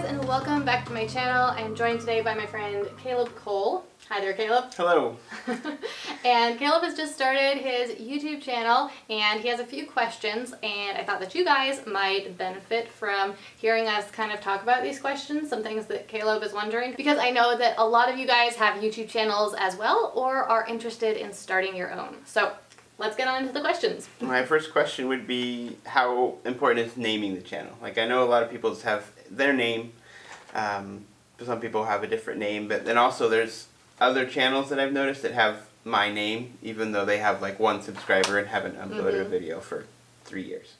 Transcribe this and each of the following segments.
and welcome back to my channel. I am joined today by my friend Caleb Cole. Hi there, Caleb. Hello. And Caleb has just started his YouTube channel and he has a few questions, and I thought that you guys might benefit from hearing us kind of talk about these questions, some things that Caleb is wondering, because I know that a lot of you guys have YouTube channels as well or are interested in starting your own. So let's get on into the questions. My first question would be, how important is naming the channel? Like, I know a lot of people just have their name. Some people have a different name, but then also there's other channels that I've noticed that have my name, even though they have like 1 subscriber and haven't uploaded a video for 3 years.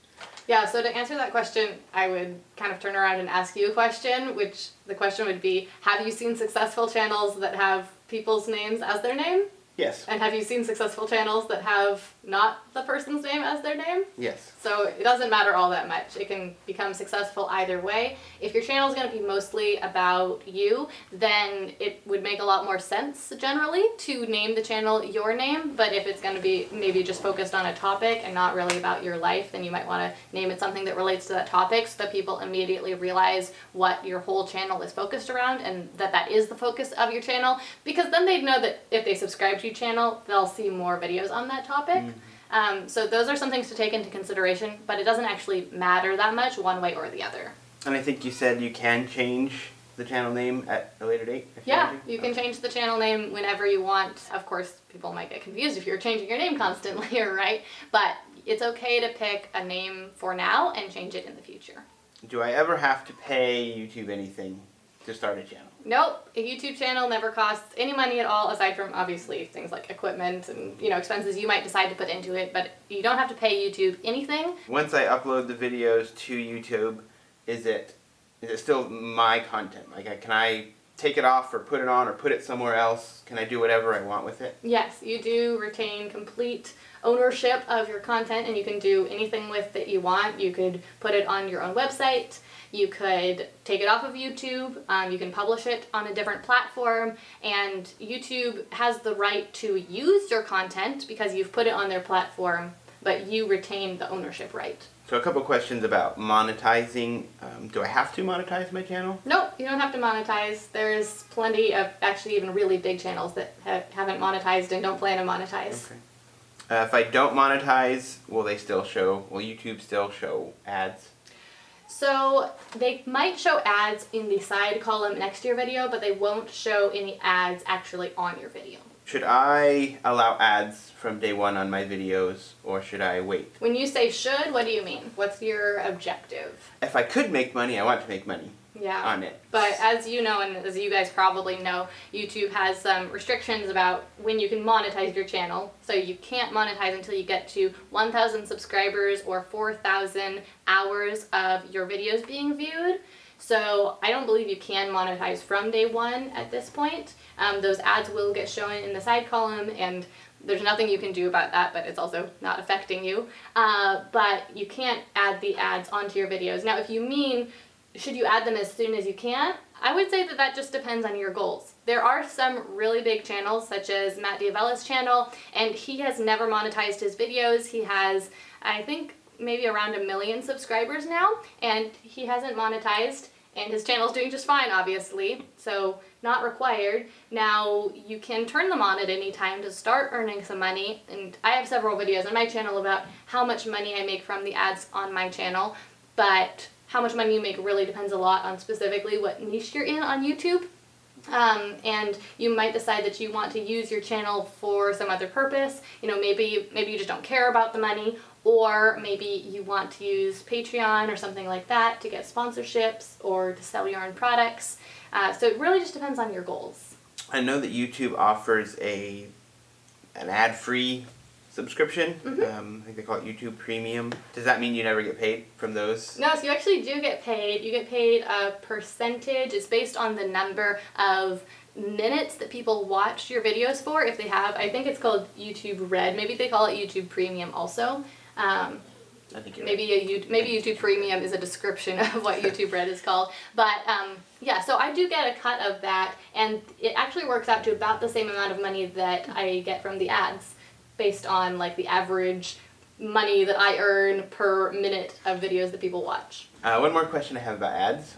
Yeah, so to answer that question, I would kind of turn around and ask you a question, which the question would be, have you seen successful channels that have people's names as their name? Yes. And have you seen successful channels that have not the person's name as their name? Yes. So it doesn't matter all that much. It can become successful either way. If your channel is going to be mostly about you, then it would make a lot more sense generally to name the channel your name. But if it's going to be maybe just focused on a topic and not really about your life, then you might want to name it something that relates to that topic so that people immediately realize what your whole channel is focused around and that that is the focus of your channel. Because then they'd know that if they subscribe to your channel, they'll see more videos on that topic. So those are some things to take into consideration, but it doesn't actually matter that much one way or the other. And I think you said you can change the channel name at a later date? Yeah, you can change the channel name whenever you want. Of course, people might get confused if you're changing your name constantly, right? But it's okay to pick a name for now and change it in the future. Do I ever have to pay YouTube anything to start a channel? Nope, a YouTube channel never costs any money at all, aside from obviously things like equipment and expenses you might decide to put into it, but you don't have to pay YouTube anything. Once I upload the videos to YouTube, is it still my content? Like, can I take it off or put it on or put it somewhere else? Can I do whatever I want with it? Yes, you do retain complete ownership of your content, and you can do anything with it you want. You could put it on your own website. You could take it off of YouTube, you can publish it on a different platform, and YouTube has the right to use your content because you've put it on their platform, but you retain the ownership right. So a couple questions about monetizing. Do I have to monetize my channel? Nope, you don't have to monetize. There's plenty of actually even really big channels that haven't monetized and don't plan to monetize. Okay. If I don't monetize, will YouTube still show ads? So they might show ads in the side column next to your video, but they won't show any ads actually on your video. Should I allow ads from day one on my videos, or should I wait? When you say should, what do you mean? What's your objective? If I could make money, I want to make money. Yeah, on it. But as you know, and as you guys probably know, YouTube has some restrictions about when you can monetize your channel. So you can't monetize until you get to 1,000 subscribers or 4,000 hours of your videos being viewed. So I don't believe you can monetize from day one at this point. Those ads will get shown in the side column, and there's nothing you can do about that, but it's also not affecting you. But you can't add the ads onto your videos. Now, if you mean, should you add them as soon as you can? I would say that that just depends on your goals. There are some really big channels, such as Matt Diavella's channel, and he has never monetized his videos. He has, I think, maybe around 1 million subscribers now, and he hasn't monetized, and his channel's doing just fine, obviously, so not required. Now, you can turn them on at any time to start earning some money, and I have several videos on my channel about how much money I make from the ads on my channel, but how much money you make really depends a lot on specifically what niche you're in on YouTube. And you might decide that you want to use your channel for some other purpose. Maybe you just don't care about the money, or maybe you want to use Patreon or something like that to get sponsorships or to sell your own products. So it really just depends on your goals. I know that YouTube offers an ad-free subscription. I think they call it YouTube Premium. Does that mean you never get paid from those? No, so you actually do get paid. You get paid a percentage. It's based on the number of minutes that people watch your videos for. If they have, I think it's called YouTube Red. Maybe they call it YouTube Premium also. I think you're maybe right. Maybe YouTube Premium is a description of what YouTube Red is called. But yeah, so I do get a cut of that, and it actually works out to about the same amount of money that I get from the ads, based on like the average money that I earn per minute of videos that people watch. One more question I have about ads.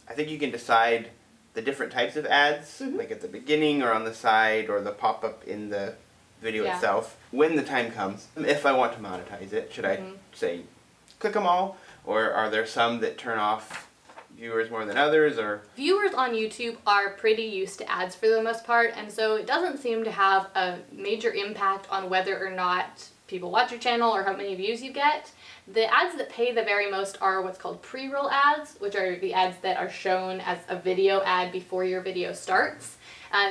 I think you can decide the different types of ads, like at the beginning or on the side or the pop-up in the video itself. When the time comes, if I want to monetize it, should I say click them all, or are there some that turn off viewers more than others? Or viewers on YouTube are pretty used to ads for the most part, and so it doesn't seem to have a major impact on whether or not people watch your channel or how many views you get. The ads that pay the very most are what's called pre-roll ads, which are the ads that are shown as a video ad before your video starts.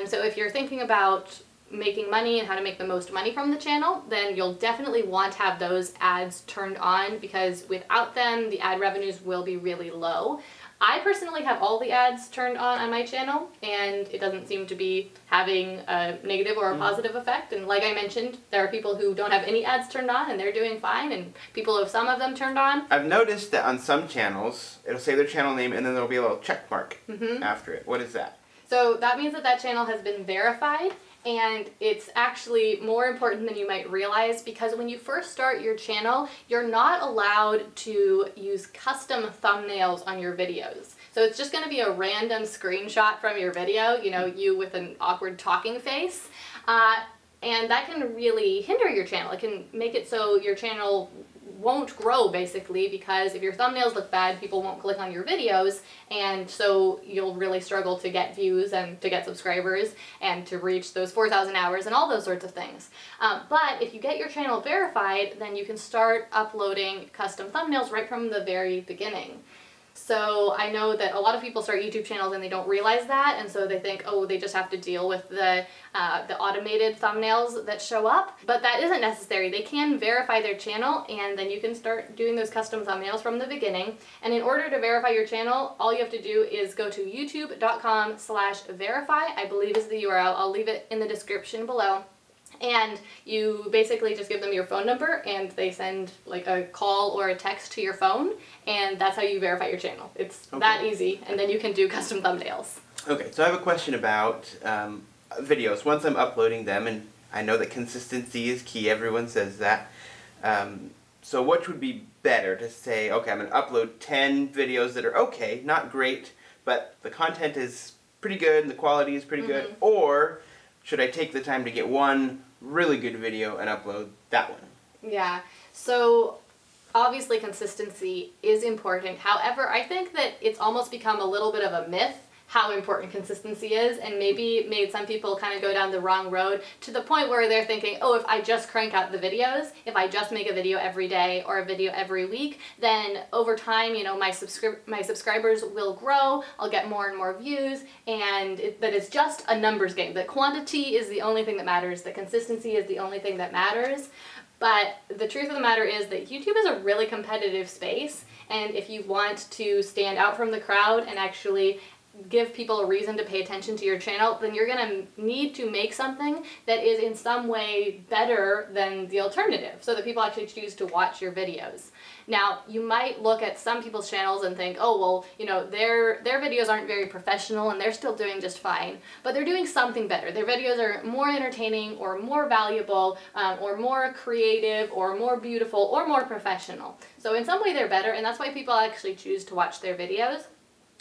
So if you're thinking about making money and how to make the most money from the channel, then you'll definitely want to have those ads turned on, because without them, the ad revenues will be really low. I personally have all the ads turned on my channel, and it doesn't seem to be having a negative or a positive effect. And like I mentioned, there are people who don't have any ads turned on and they're doing fine, and people who have some of them turned on. I've noticed that on some channels, it'll say their channel name and then there'll be a little check mark after it. What is that? So that means that that channel has been verified, and it's actually more important than you might realize, because when you first start your channel, you're not allowed to use custom thumbnails on your videos. So it's just going to be a random screenshot from your video, you know, you with an awkward talking face. And that can really hinder your channel. It can make it so your channel won't grow, basically, because if your thumbnails look bad, people won't click on your videos, and so you'll really struggle to get views and to get subscribers and to reach those 4,000 hours and all those sorts of things. But if you get your channel verified, then you can start uploading custom thumbnails right from the very beginning. So I know that a lot of people start YouTube channels and they don't realize that, and so they think, oh, they just have to deal with the automated thumbnails that show up. But that isn't necessary. They can verify their channel, and then you can start doing those custom thumbnails from the beginning. And in order to verify your channel, all you have to do is go to youtube.com/verify, I believe is the URL. I'll leave it in the description below. And you basically just give them your phone number, and they send like a call or a text to your phone, and that's how you verify your channel. It's that easy, and then you can do custom thumbnails. Okay, so I have a question about videos. Once I'm uploading them, and I know that consistency is key, everyone says that. So which would be better to say, okay, I'm going to upload 10 videos that are okay, not great, but the content is pretty good and the quality is pretty good, or should I take the time to get one really good video and upload that one? Yeah, so obviously consistency is important. However, I think that it's almost become a little bit of a myth how important consistency is, and maybe made some people kind of go down the wrong road to the point where they're thinking, oh, if I just crank out the videos, if I just make a video every day or a video every week, then over time, you know, my subscribers will grow, I'll get more and more views, and that it's just a numbers game. That quantity is the only thing that matters, that consistency is the only thing that matters. But the truth of the matter is that YouTube is a really competitive space, and if you want to stand out from the crowd and actually give people a reason to pay attention to your channel, then you're going to need to make something that is in some way better than the alternative, so that people actually choose to watch your videos. Now, you might look at some people's channels and think, oh, well, you know, their videos aren't very professional and they're still doing just fine, but they're doing something better. Their videos are more entertaining or more valuable or more creative or more beautiful or more professional. So in some way they're better, and that's why people actually choose to watch their videos.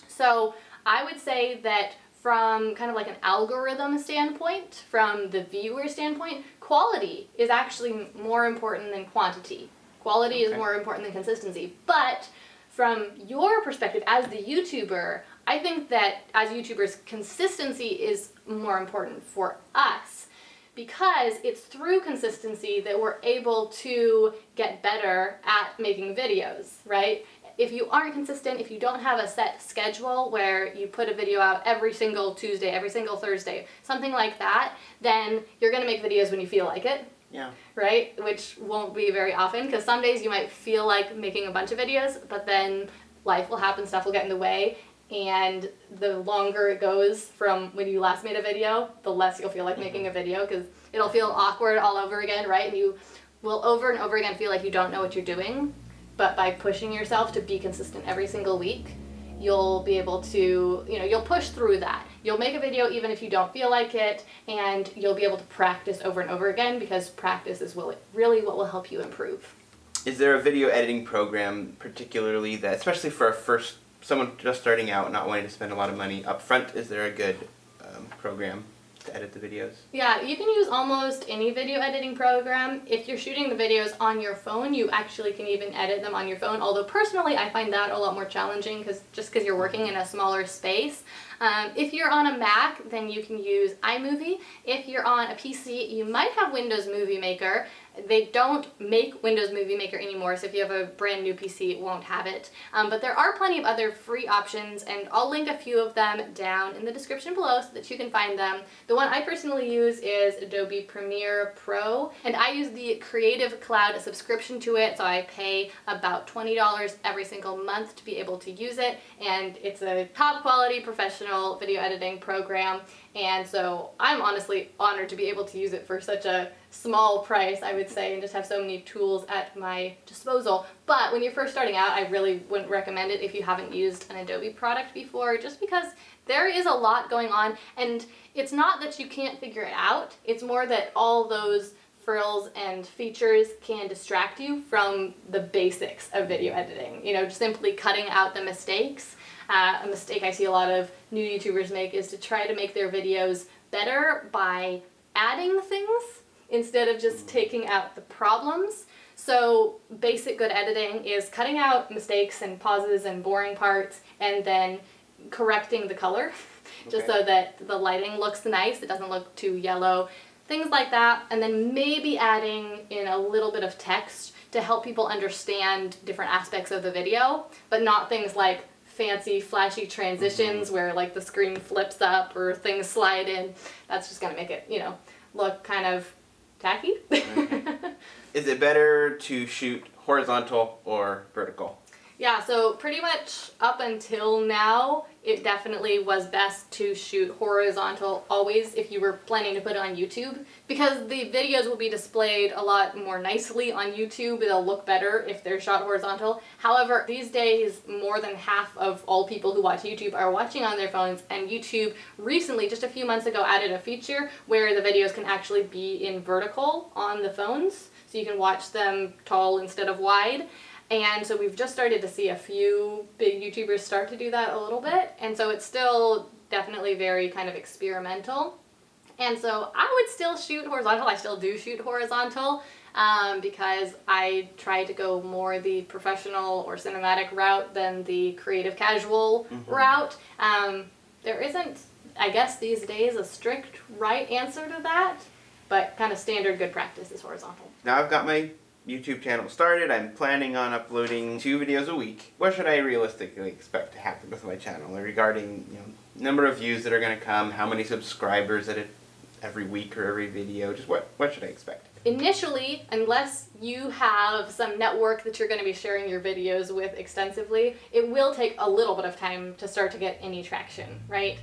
So I would say that from kind of like an algorithm standpoint, from the viewer standpoint, quality is actually more important than quantity. Quality is more important than consistency. But from your perspective as the YouTuber, I think that as YouTubers, consistency is more important for us, because it's through consistency that we're able to get better at making videos, right? If you aren't consistent, if you don't have a set schedule where you put a video out every single Tuesday, every single Thursday, something like that, then you're going to make videos when you feel like it. Yeah. Right? Which won't be very often, because some days you might feel like making a bunch of videos, but then life will happen, stuff will get in the way, and the longer it goes from when you last made a video, the less you'll feel like making a video, because it'll feel awkward all over again, right? And you will over and over again feel like you don't know what you're doing. But by pushing yourself to be consistent every single week, you'll be able to, you know, you'll push through that. You'll make a video even if you don't feel like it, and you'll be able to practice over and over again, because practice is really what will help you improve. Is there a video editing program particularly that, especially for a first someone just starting out, not wanting to spend a lot of money up front, is there a good program to edit the videos? Yeah, you can use almost any video editing program. If you're shooting the videos on your phone, you actually can even edit them on your phone, although personally I find that a lot more challenging just because you're working in a smaller space. If you're on a Mac, then you can use iMovie. If you're on a PC, you might have Windows Movie Maker. They don't make Windows Movie Maker anymore, so if you have a brand new PC, it won't have it. But there are plenty of other free options, and I'll link a few of them down in the description below so that you can find them. The one I personally use is Adobe Premiere Pro, and I use the Creative Cloud subscription to it, so I pay about $20 every single month to be able to use it, and it's a top quality professional video editing program, and so I'm honestly honored to be able to use it for such a small price, I would say, and just have so many tools at my disposal. But when you're first starting out, I really wouldn't recommend it if you haven't used an Adobe product before, just because there is a lot going on, and it's not that you can't figure it out, it's more that all those frills and features can distract you from the basics of video editing. You know, just simply cutting out the mistakes. A mistake I see a lot of new YouTubers make is to try to make their videos better by adding things instead of just taking out the problems. So basic good editing is cutting out mistakes and pauses and boring parts, and then correcting the color just so that the lighting looks nice, it doesn't look too yellow, things like that, and then maybe adding in a little bit of text to help people understand different aspects of the video, but not things like fancy flashy transitions where like the screen flips up or things slide in. That's just gonna make it, you know, look kind of tacky. Is it better to shoot horizontal or vertical? Yeah, so pretty much up until now, it definitely was best to shoot horizontal always if you were planning to put it on YouTube, because the videos will be displayed a lot more nicely on YouTube. They'll look better if they're shot horizontal. However, these days, more than half of all people who watch YouTube are watching on their phones, and YouTube recently, just a few months ago, added a feature where the videos can actually be in vertical on the phones, so you can watch them tall instead of wide. And so we've just started to see a few big YouTubers start to do that a little bit, and so it's still definitely very kind of experimental. And so I would still shoot horizontal. I still do shoot horizontal because I try to go more the professional or cinematic route than the creative casual route. There isn't, I guess these days, a strict right answer to that, but kind of standard good practice is horizontal. Now I've got my YouTube channel started. I'm planning on uploading 2 videos a week. What should I realistically expect to happen with my channel regarding, you know, number of views that are going to come, how many subscribers at every week or every video? Just what should I expect? Initially, unless you have some network that you're going to be sharing your videos with extensively, it will take a little bit of time to start to get any traction, right?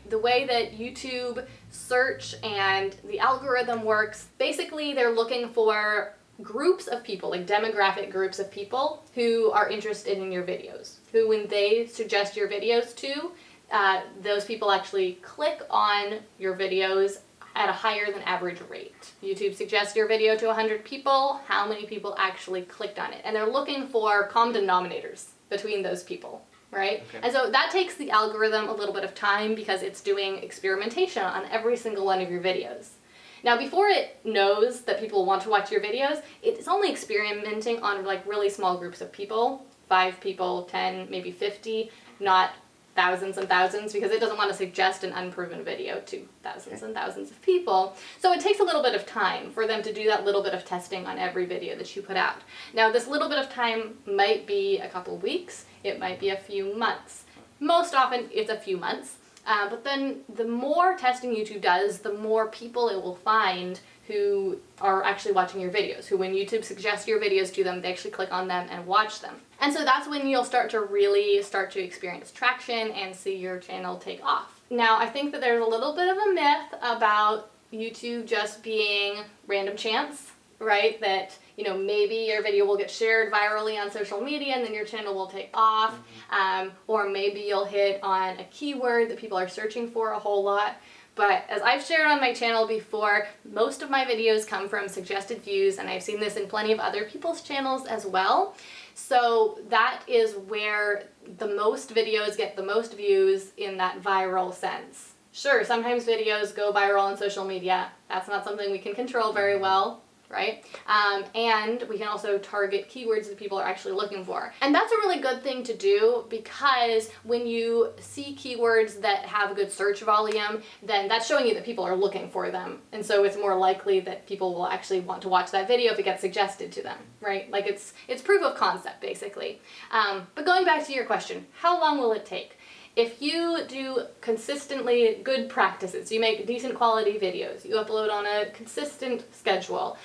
The way that YouTube search and the algorithm works, basically they're looking for groups of people, like demographic groups of people who are interested in your videos, who when they suggest your videos to, those people actually click on your videos at a higher than average rate. YouTube suggests your video to 100 people, how many people actually clicked on it? And they're looking for common denominators between those people, right? Okay. And so that takes the algorithm a little bit of time because it's doing experimentation on every single one of your videos. Now, before it knows that people want to watch your videos, it's only experimenting on like really small groups of people, 5 people, 10, maybe 50, not thousands and thousands, because it doesn't want to suggest an unproven video to thousands and thousands of people. So it takes a little bit of time for them to do that little bit of testing on every video that you put out. Now, this little bit of time might be a couple weeks, it might be a few months. Most often, it's a few months. But then the more testing YouTube does, the more people it will find who are actually watching your videos, who when YouTube suggests your videos to them, they actually click on them and watch them. And so that's when you'll start to experience traction and see your channel take off. Now, I think that there's a little bit of a myth about YouTube just being random chance, right? That, you know, maybe your video will get shared virally on social media and then your channel will take off, or maybe you'll hit on a keyword that people are searching for a whole lot. But as I've shared on my channel before, most of my videos come from suggested views, and I've seen this in plenty of other people's channels as well. So that is where the most videos get the most views in that viral sense. Sure, sometimes videos go viral on social media. That's not something we can control very well, right? And we can also target keywords that people are actually looking for. And that's a really good thing to do, because when you see keywords that have a good search volume, then that's showing you that people are looking for them. And so it's more likely that people will actually want to watch that video if it gets suggested to them, right? Like it's proof of concept, basically. But going back to your question, how long will it take? If you do consistently good practices, you make decent quality videos, you upload on a consistent schedule,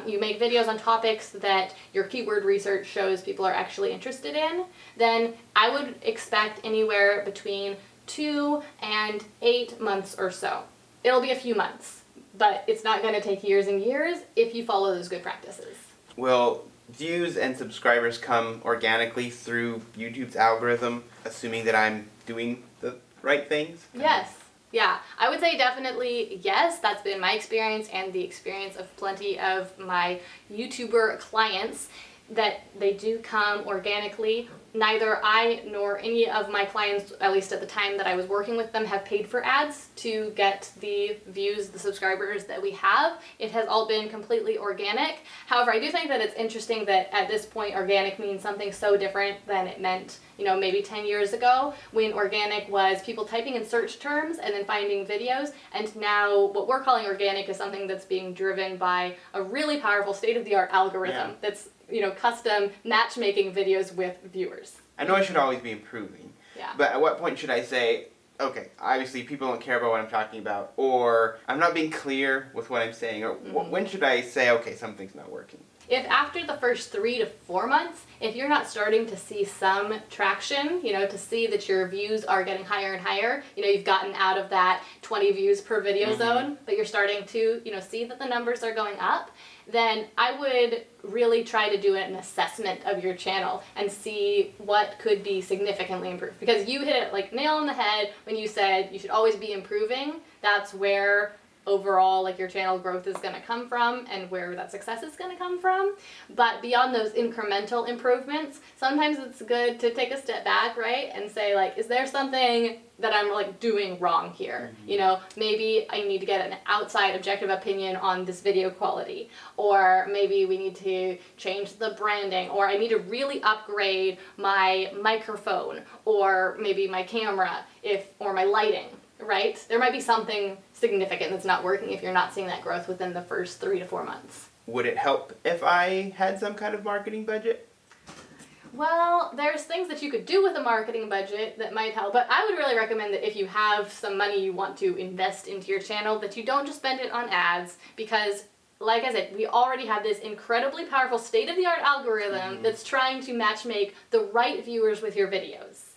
you make videos on topics that your keyword research shows people are actually interested in, then I would expect anywhere between 2 and 8 months or so. It'll be a few months, but it's not going to take years and years if you follow those good practices. Will views and subscribers come organically through YouTube's algorithm, assuming that I'm doing the right things? Yes. Yeah, I would say definitely yes. That's been my experience and the experience of plenty of my YouTuber clients, that they do come organically. Neither I nor any of my clients, at least at the time that I was working with them, have paid for ads to get the views, the subscribers that we have. It has all been completely organic. However, I do think that it's interesting that at this point organic means something so different than it meant, maybe 10 years ago, when organic was people typing in search terms and then finding videos. And now what we're calling organic is something that's being driven by a really powerful state-of-the-art algorithm that's custom matchmaking videos with viewers. I know I should always be improving. Yeah. But at what point should I say, okay, obviously people don't care about what I'm talking about, or I'm not being clear with what I'm saying, or when should I say, okay, something's not working? If after the first 3 to 4 months, if you're not starting to see some traction, to see that your views are getting higher and higher, you've gotten out of that 20 views per video zone, but you're starting to, see that the numbers are going up, then I would really try to do an assessment of your channel and see what could be significantly improved. Because you hit it like nail on the head when you said you should always be improving. That's where overall your channel growth is going to come from and where that success is going to come from. But beyond those incremental improvements, sometimes it's good to take a step back, right, and say is there something that I'm doing wrong here? Maybe I need to get an outside objective opinion on this video quality, or maybe we need to change the branding, or I need to really upgrade my microphone, or maybe my camera, or my lighting. Right? There might be something significant that's not working if you're not seeing that growth within the first 3 to 4 months. Would it help if I had some kind of marketing budget? Well, there's things that you could do with a marketing budget that might help, but I would really recommend that if you have some money you want to invest into your channel, that you don't just spend it on ads, because like I said, we already have this incredibly powerful state-of-the-art algorithm that's trying to matchmake the right viewers with your videos.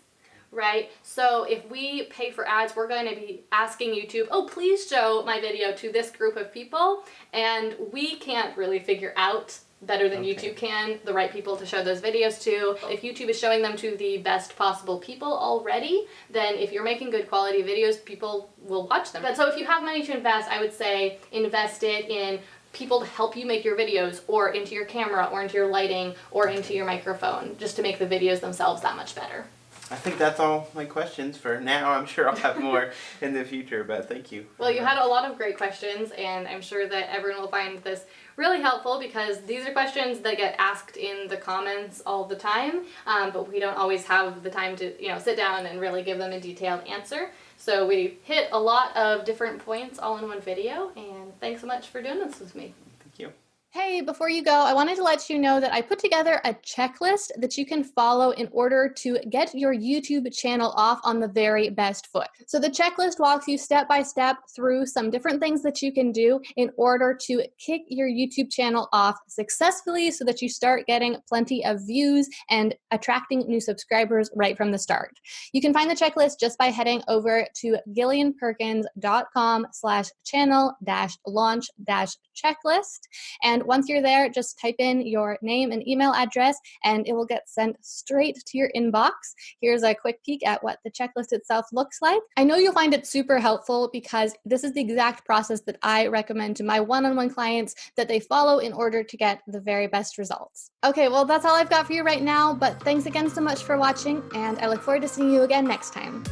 Right? So if we pay for ads, we're going to be asking YouTube, oh, please show my video to this group of people. And we can't really figure out better than YouTube can the right people to show those videos to. If YouTube is showing them to the best possible people already, then if you're making good quality videos, people will watch them. But so if you have money to invest, I would say invest it in people to help you make your videos, or into your camera, or into your lighting, or into your microphone, just to make the videos themselves that much better. I think that's all my questions for now. I'm sure I'll have more in the future, but thank you. Well, you had a lot of great questions, and I'm sure that everyone will find this really helpful, because these are questions that get asked in the comments all the time, but we don't always have the time to sit down and really give them a detailed answer. So we hit a lot of different points all in one video, and thanks so much for doing this with me. Thank you. Hey, before you go, I wanted to let you know that I put together a checklist that you can follow in order to get your YouTube channel off on the very best foot. So the checklist walks you step by step through some different things that you can do in order to kick your YouTube channel off successfully, so that you start getting plenty of views and attracting new subscribers right from the start. You can find the checklist just by heading over to gillianperkins.com/channel-launch-checklist. And And once you're there, just type in your name and email address and it will get sent straight to your inbox. Here's a quick peek at what the checklist itself looks like. I know you'll find it super helpful because this is the exact process that I recommend to my one-on-one clients that they follow in order to get the very best results. Okay, well, that's all I've got for you right now, but thanks again so much for watching, and I look forward to seeing you again next time.